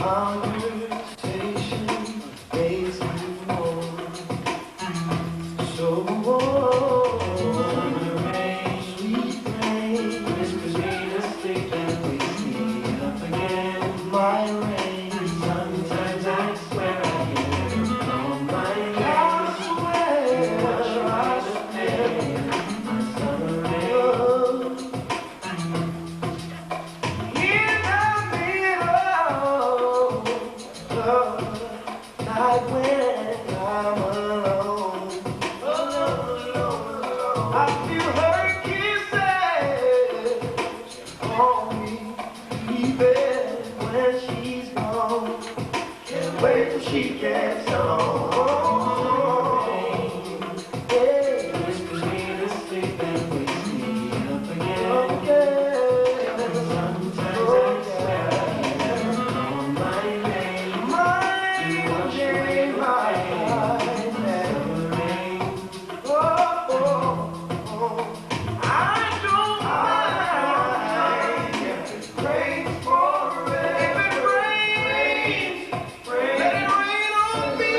Conversation makes me warm. So warm. The rain, sweet rain, whispers me to sleep and wakes me up again. My rain, sometimes I swear I hear it on my name. I swear, my summer rain. In the middle of the night when I'm alone, I feel her kisses on me, even when she's gone. Can't wait till she gets home. Yeah, whispers me to sleep and wakes me up again. Sometimes I swear I hear on my name. My name, my name. Oh, oh, oh. I don't mind if it rains for rain. If it rains, let it rain on me.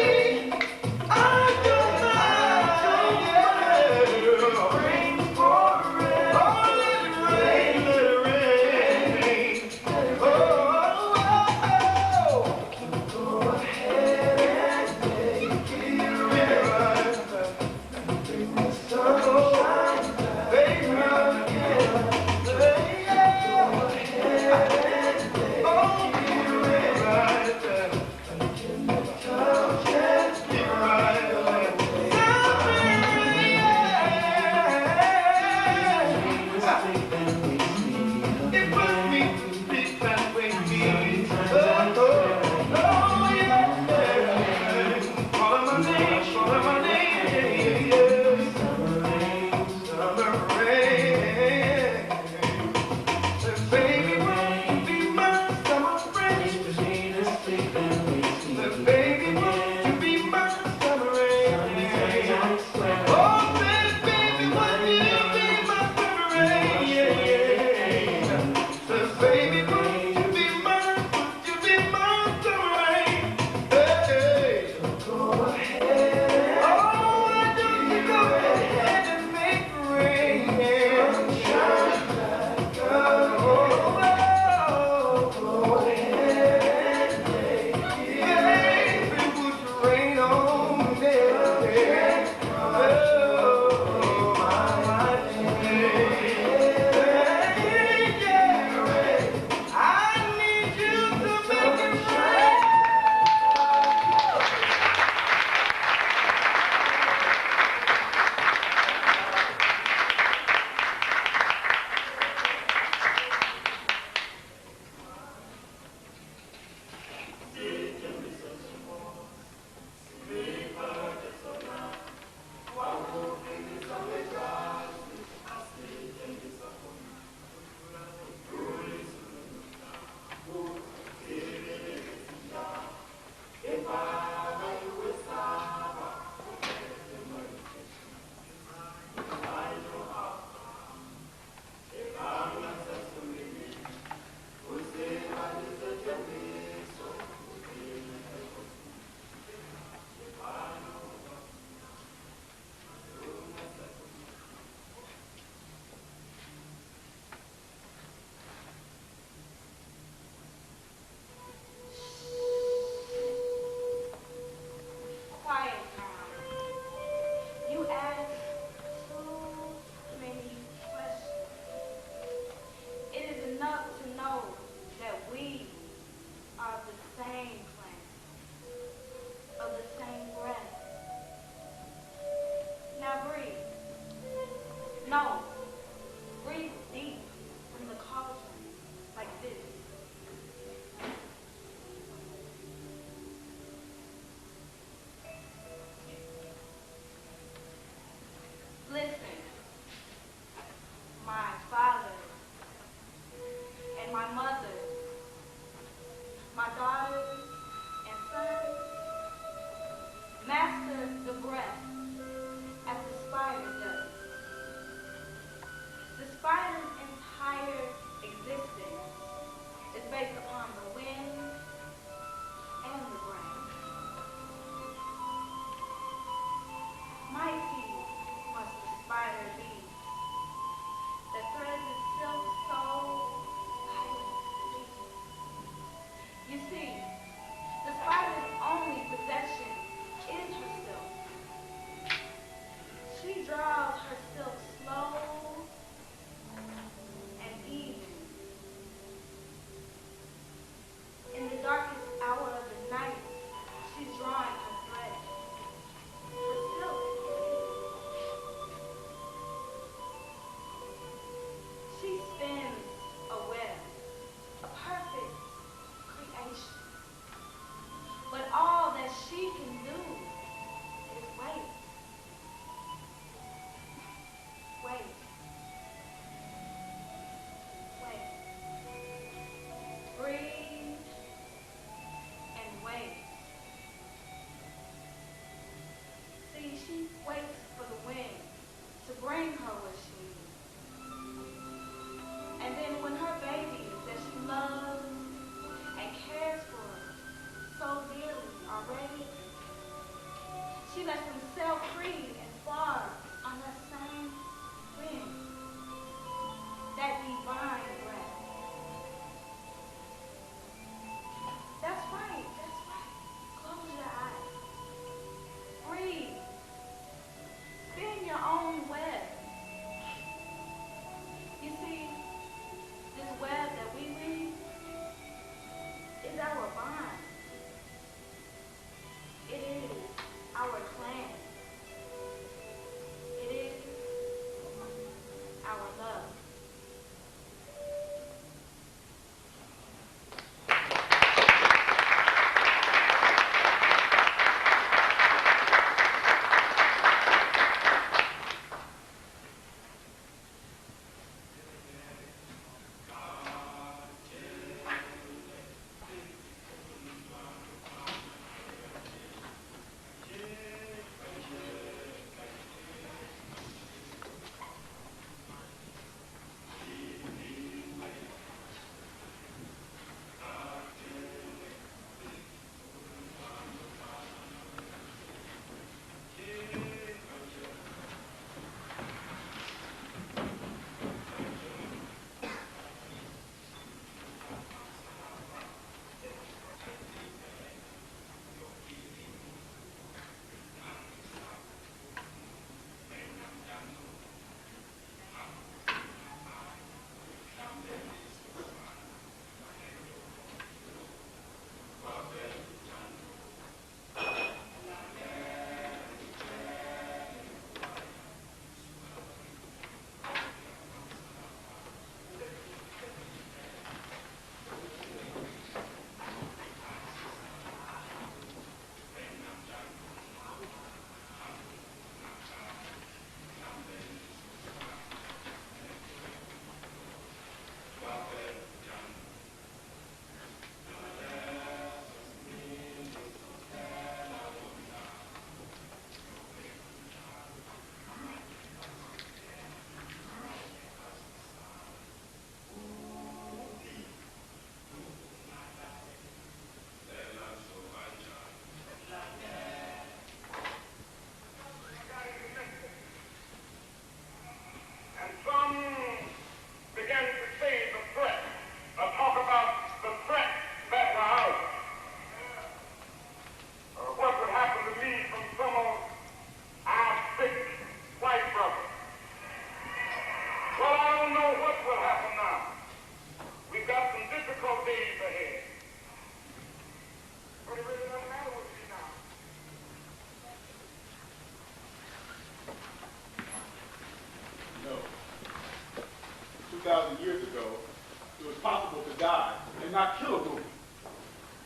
possible to die and not kill a movie.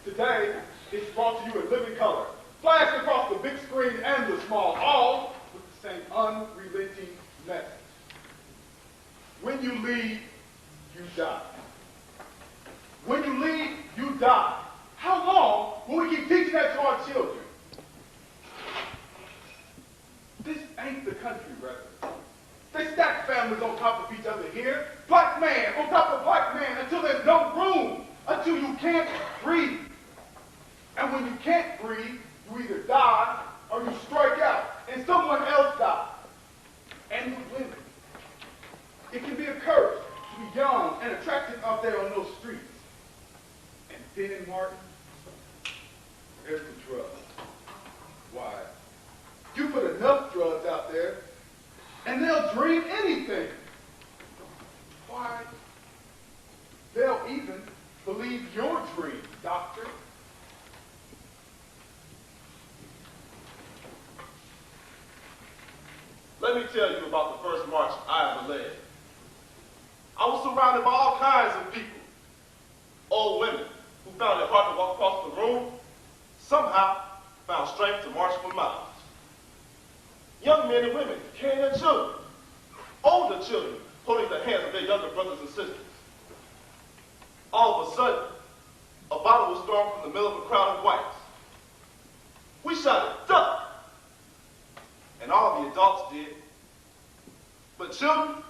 Today, it's brought to you in living color, flashed across the big screen and the small, all with the same unrelenting message. When you leave, you die. When you leave, you die. How long will we keep teaching that to our children? This ain't the country, brethren. They stack families on top of each other here. Black man on top of black man until there's no room, until you can't breathe. And when you can't breathe, you either die or you strike out and someone else dies. And with women, it can be a curse to be young and attractive out there on those streets. And then, Martin, there's the drugs. Why? You put enough drugs out there, and they'll dream anything. Why? They'll even believe your dream, doctor. Let me tell you about the first march I ever led. I was surrounded by all kinds of people. Old women who found it hard to walk across the room somehow found strength to march for miles. Young men and women carrying their children. Older children holding the hands of their younger brothers and sisters. All of a sudden, a bottle was thrown from the middle of a crowd of whites. We shouted, "Duck!" And all the adults did. But children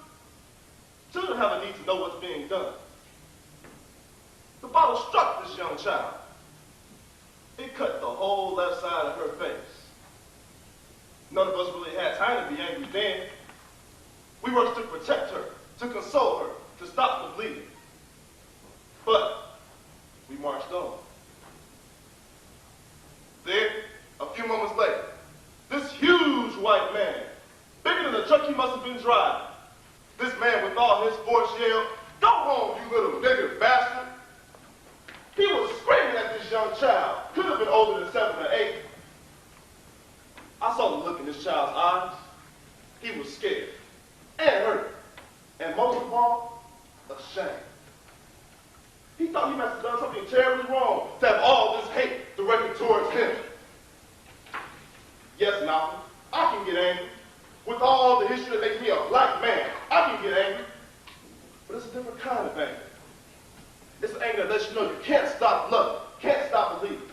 have a need to know what's being done. The bottle struck this young child. It cut the whole left side of her face. None of us really had time to be angry then. We worked to protect her, to console her, to stop the bleeding. But we marched on. Then, a few moments later, this huge white man, bigger than the truck he must have been driving, this man with all his force yelled, "Go home, you little nigger bastard!" He was screaming at this young child, could have been older than 7 or 8. I saw the look in this child's eyes. He was scared and hurt, and most of all, ashamed. He thought he must have done something terribly wrong to have all this hate directed towards him. Yes, Malcolm, I can get angry. With all the history that makes me a black man, I can get angry. But it's a different kind of anger. It's an anger that lets you know you can't stop loving, can't stop believing.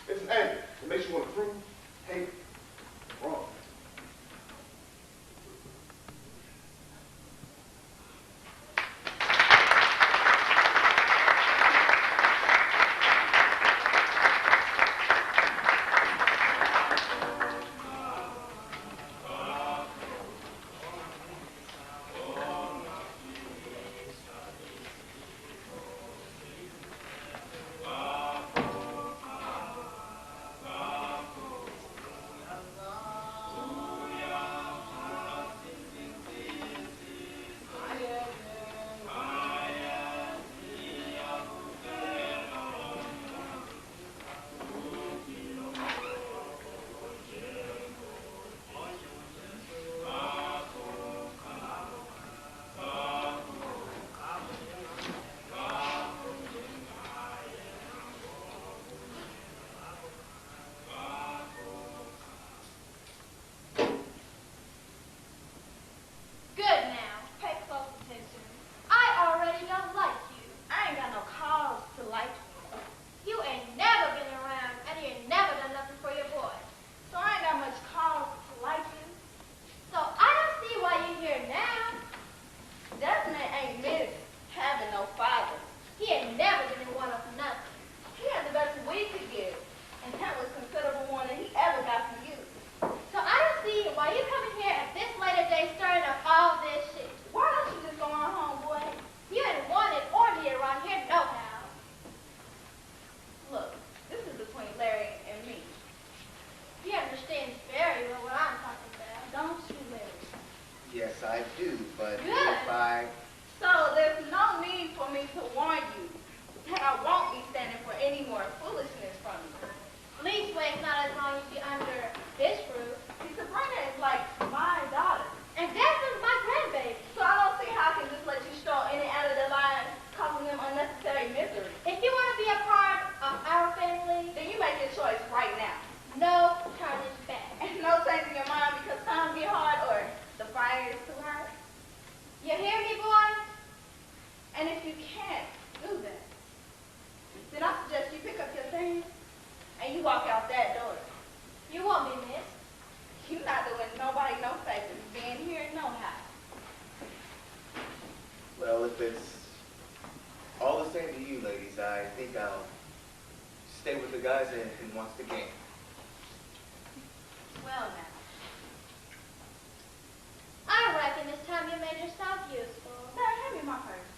It's an anger that makes you want to prove, hate, wrong. All the same to you, ladies. I think I'll stay with the guys and watch the game. Well, now. I reckon it's time you made yourself useful. Mary, hand me my purse.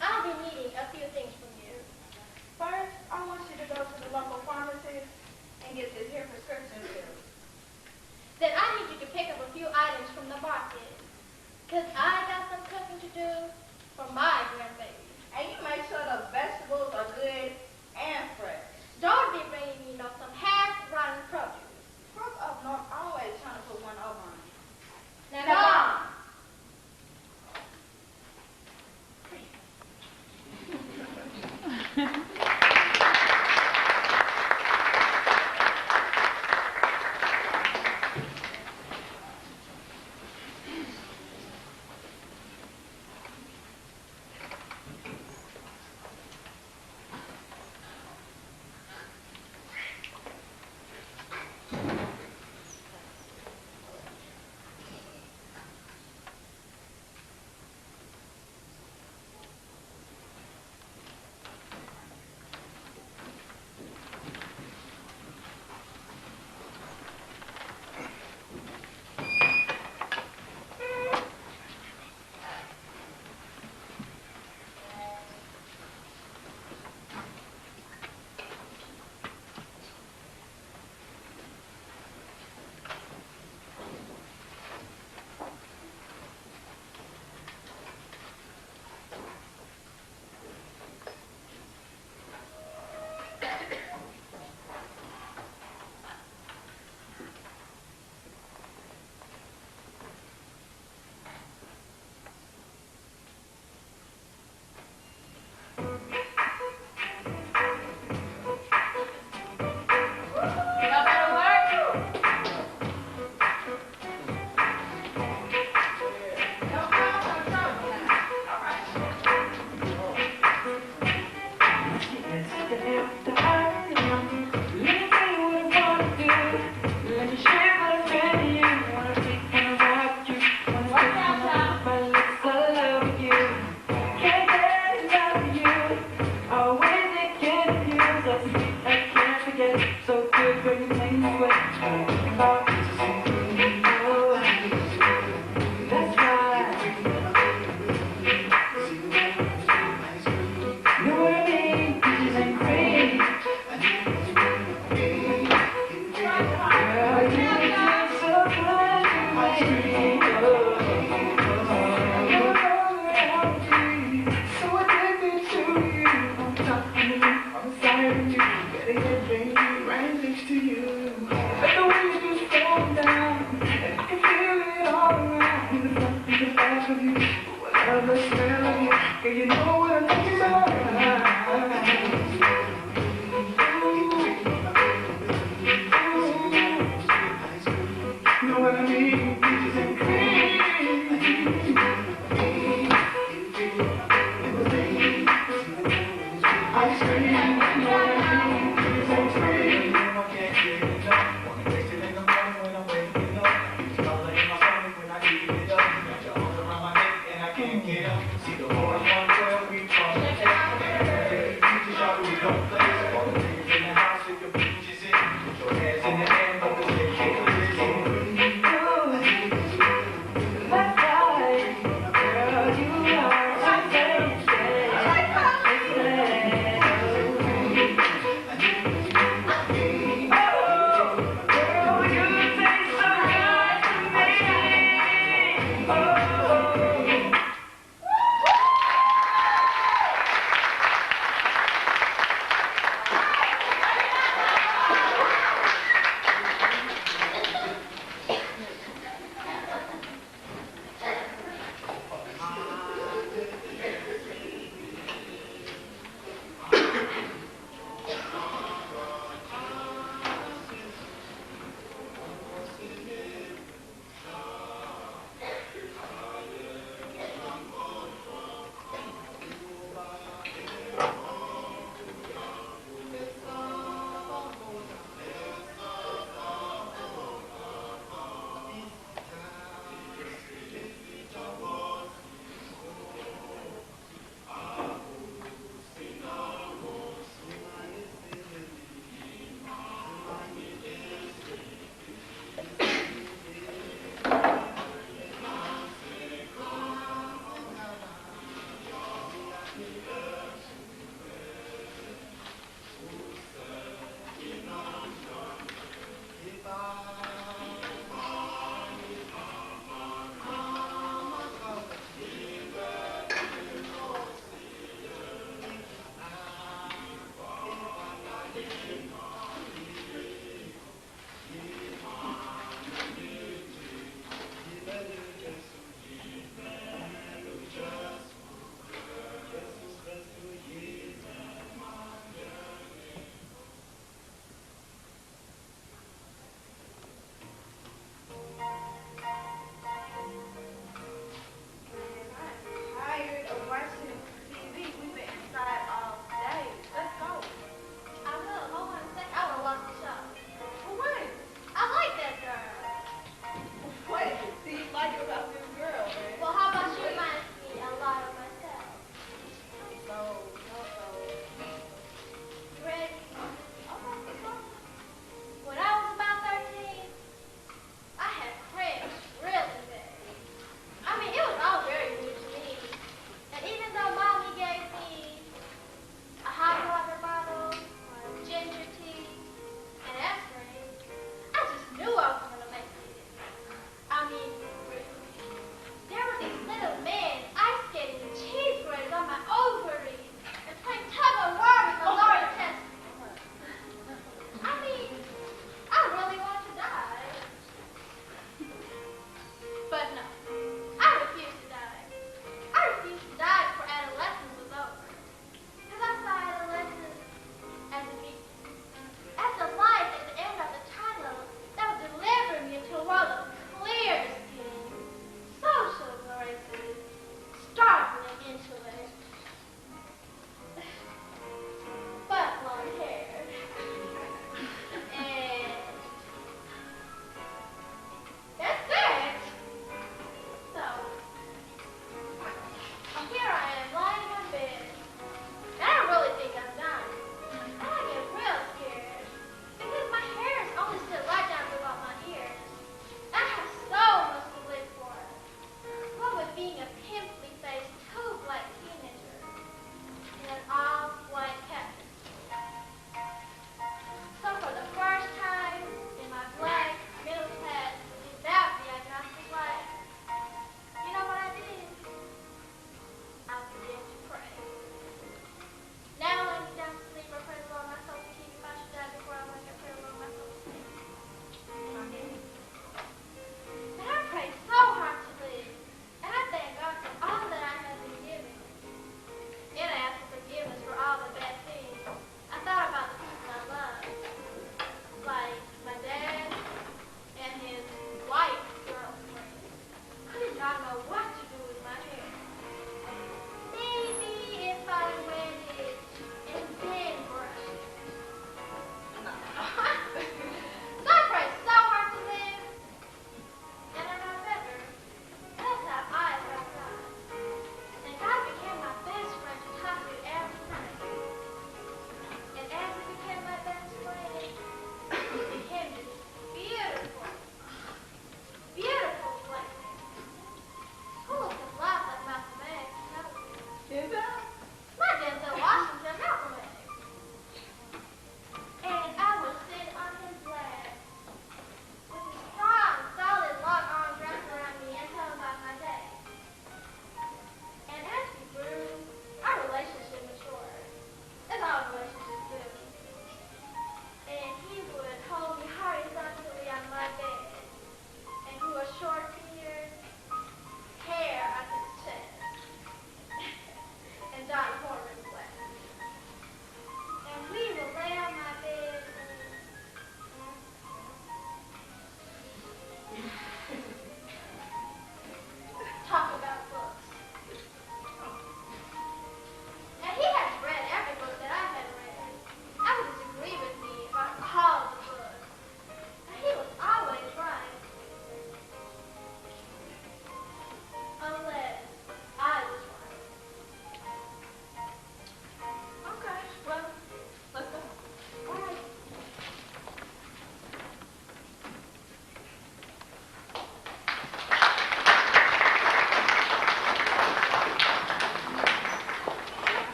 I'll be needing a few things from you. First, I want you to go to the local pharmacist and get this here prescription filled. Then I need you to pick up a few items from the market. Because I got some cooking to do for my grandbaby. And you make sure the vegetables are good and fresh. Don't be bringing me some half-rotten produce. Folks up north always trying to put one over on you. Now go on. See the horse 112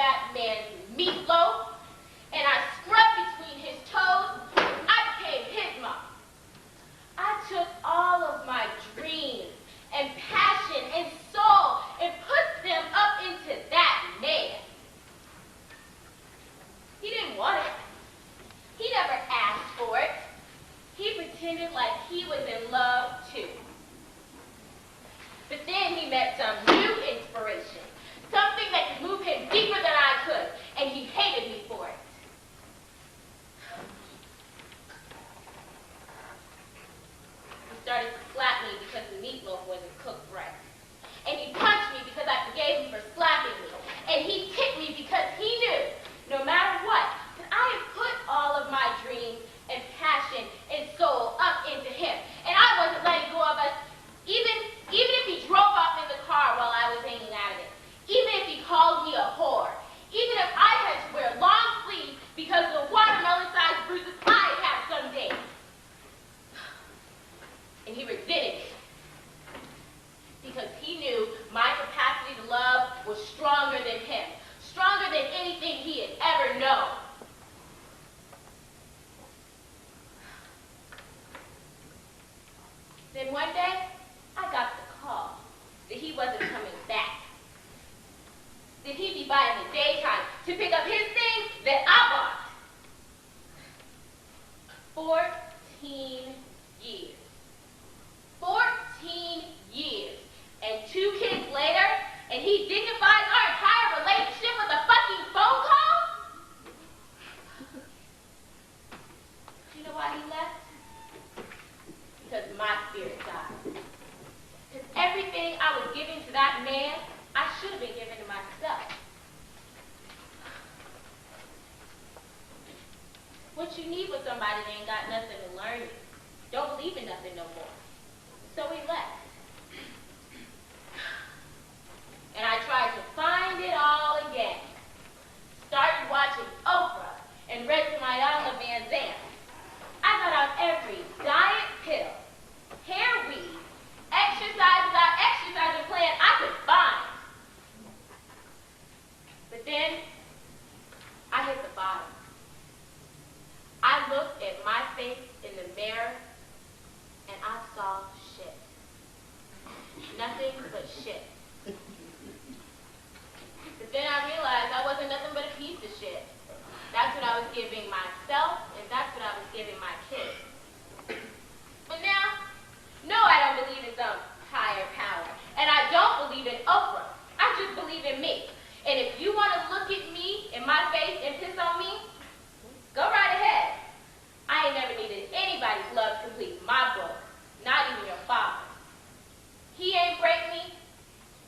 that man's meatloaf, and I scrubbed between his toes. I became his mom. I took all of my dreams and passion and soul and put them up into that man. He didn't want it. He never asked for it. He pretended like he was in love too. But then he met some new inspiration, something that could move him deeper than I could, and he hated me for it. He started to slap me because the meatloaf wasn't cooked right. And he punched me because I forgave him for slapping me. And he ticked me because he knew, no matter what, that I had put all of my dreams and passion and soul up into him. And I wasn't letting go of us, even if he drove off in the car while I was hanging out of it. Even if he called me a whore. Even if I had to wear long sleeves because of the watermelon-sized bruises I had some days. And he resented it. Because he knew my capacity to love was stronger than him. Stronger than anything he had ever known. Then one day, I got the call that he wasn't coming back. That he'd be by in the daytime to pick up his things that I bought. 14 years. 14 years. And 2 kids later, and he dignifies our entire relationship with a fucking phone call? You know why he left? Because my spirit died. Because everything I was giving to that man, I should have been giving to myself. What you need with somebody that ain't got nothing to learn you. Don't believe in nothing no more. So he left. And I tried to find it all again. Started watching Oprah and read to my Iyanla Vanzant. I got on every diet pill, hair weave, exercise without exercising plan I could find. But then, I hit the bottom. I looked at my face in the mirror, and I saw shit. Nothing but shit. But then I realized I wasn't nothing but a piece of shit. That's what I was giving myself, and that's what I was giving my kids. But now, no, I don't believe in some higher power. And I don't believe in Oprah. I just believe in me. And if you want to look at me in my face and piss on me, go right ahead. I ain't never needed anybody's love to complete my book, not even your father. He ain't break me,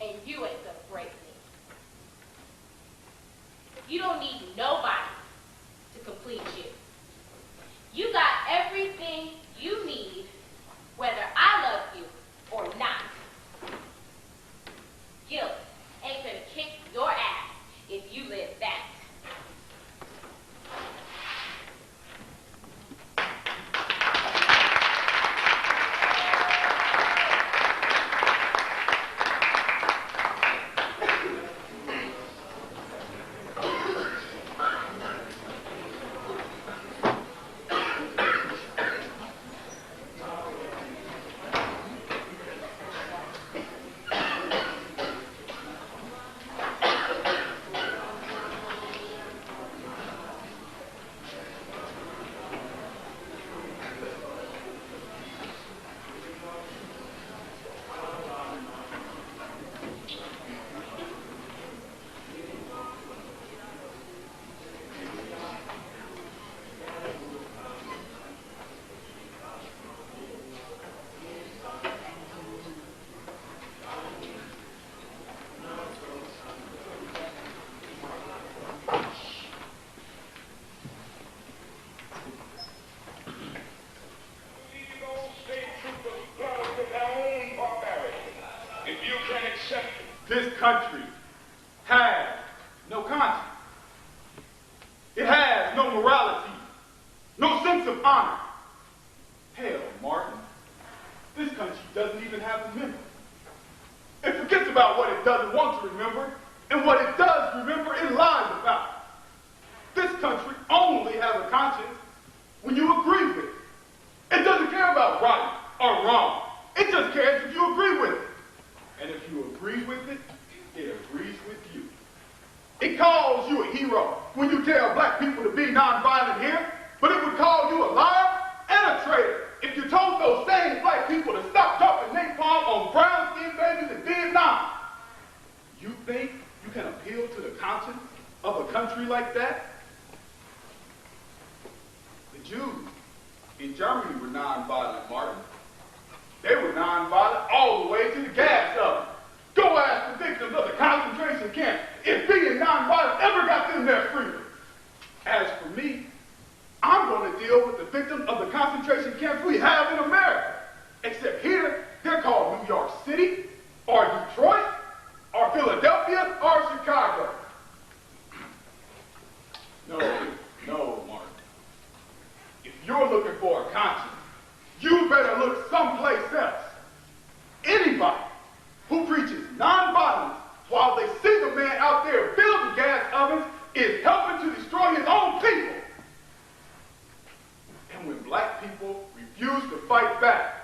and you ain't gonna break me. You don't need nobody to complete you. You got everything you need, whether I love you or not. Guilt ain't gonna kick your ass if you live that. This country has no conscience. It has no morality, no sense of honor. Hell, Martin, this country doesn't even have a memory. It forgets about what it doesn't want to remember, and what it does remember, it lies about. a hero when you tell black people to be nonviolent here, but it would call you a liar and a traitor if you told those same black people to stop dropping napalm on brown-skinned babies in Vietnam. You think you can appeal to the conscience of a country like that? The Jews in Germany were nonviolent, Martin. They were nonviolent all the way to the gas oven. Go ask the victims of the concentration camp if being nonviolent ever got them their freedom. As for me, I'm going to deal with the victims of the concentration camps we have in America. Except here, they're called New York City, or Detroit, or Philadelphia, or Chicago. No, Martin. If you're looking for a conscience, you better look someplace else. Anybody who preaches nonviolence while they see the man out there building gas ovens is helping to destroy his own people. And when black people refuse to fight back,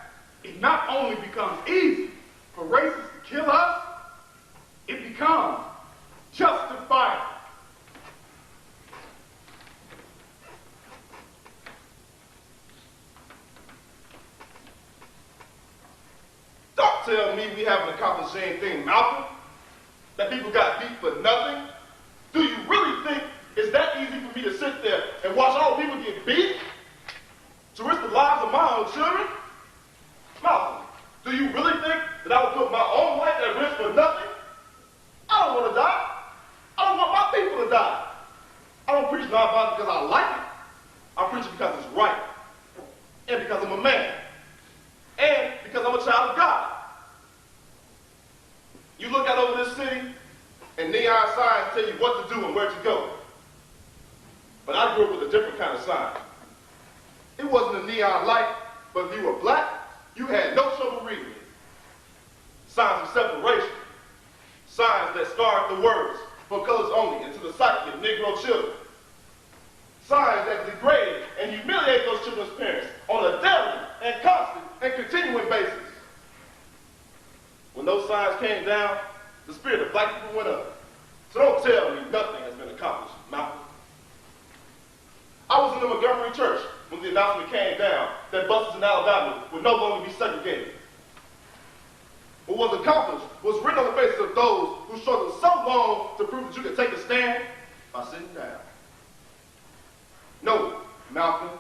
it not only becomes easy for racists to kill us, it becomes justifiable. Don't tell me we haven't accomplished anything, Malcolm. That people got beat for nothing. Do you really think it's that easy for me to sit there and watch all people get beat? To risk the lives of my own children? Malcolm, do you really think that I would put my own life at risk for nothing? I don't want to die. I don't want my people to die. I don't preach nonviolence because I like it. I preach it because it's right. And because I'm a man. And because I'm a child of God. You look out over this city, and neon signs tell you what to do and where to go. But I grew up with a different kind of sign. It wasn't a neon light, but if you were black, you had no trouble reading it. Signs of separation. Signs that scarred the words for colors only into the psyche of Negro children. Signs that degrade and humiliate those children's parents on a daily and constant and continuing basis. When those signs came down, the spirit of black people went up. So don't tell me nothing has been accomplished, Malcolm. I was in the Montgomery church when the announcement came down that buses in Alabama would no longer be segregated. What was accomplished was written on the faces of those who struggled so long to prove that you could take a stand by sitting down. No, Malcolm,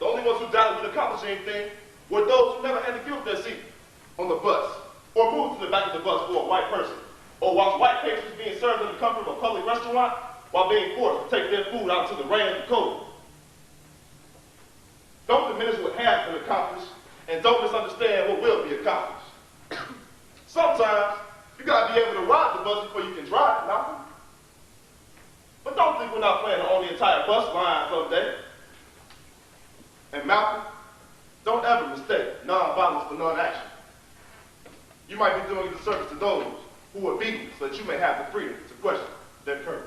the only ones who doubted would accomplish anything were those who never had to give up their seat on the bus, or move to the back of the bus for a white person, or watch white patrons being served in the comfort of a public restaurant while being forced to take their food out into the rain and cold. Don't diminish what has been accomplished, and don't misunderstand what will be accomplished. Sometimes, you gotta be able to ride the bus before you can drive, Malcolm. But don't think we're not planning to own the entire bus line someday. And Malcolm, don't ever mistake nonviolence for non-action. You might be doing a disservice to those who are beaten so that you may have the freedom to question their courage.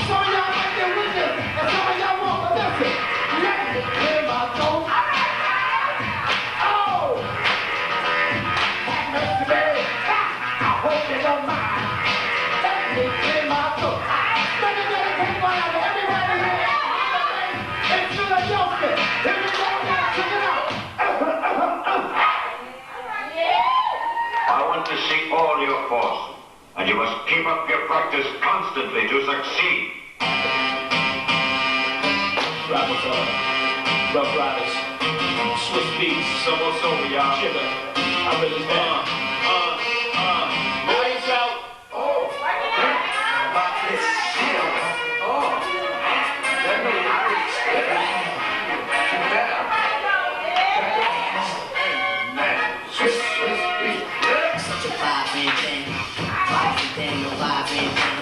Some of y'all might get with this, and some of y'all won't. You must keep up your practice constantly to succeed. Rough Riders, Swiss beats, so y'all. Sugar, I really bad. Boys out. Oh. About this shit. Oh. That no Irish. Swiss beat. Such a vibrant thing. Vibrant thing, a vibrant thing.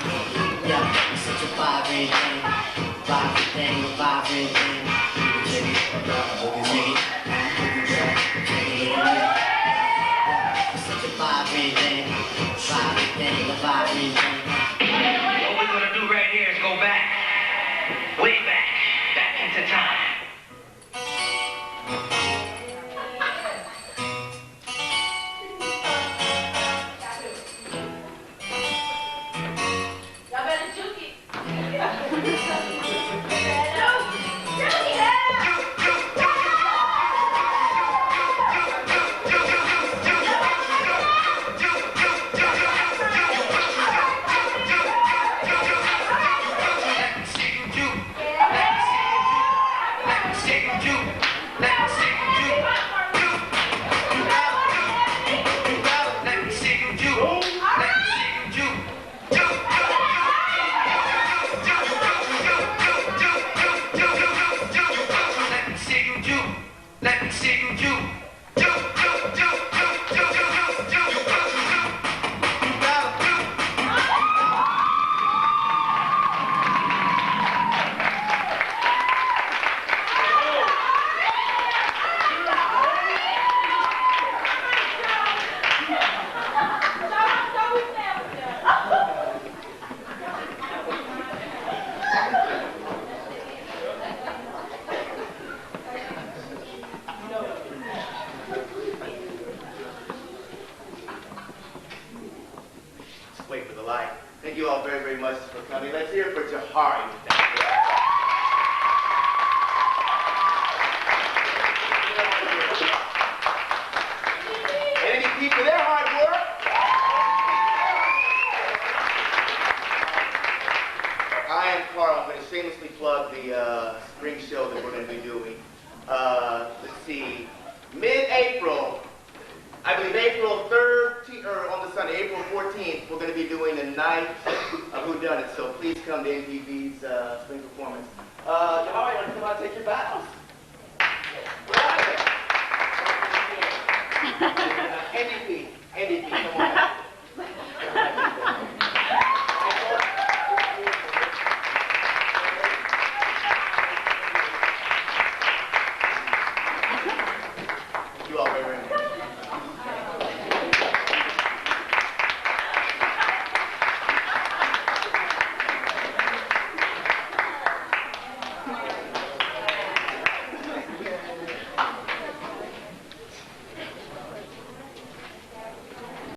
Yeah, such a vibrant thing. Vibrant thing, a vibrant thing. Such a vibrant thing. Vibrant thing, a vibrant thing. What we're gonna do right here is go back. Way back. Back into time. Y'all better juke it. Let me see you do. Wait for the light. Thank you all very, very much for coming. Let's hear it for Jahari. Any people for their hard work? I am Carl. I'm going to shamelessly plug the spring show that we're going to be doing. Let's see, mid-April. I believe April 13th, or on the Sunday, April 14th, we're going to be doing the night of Whodunit. So please come to NPV's spring performance. Jahari,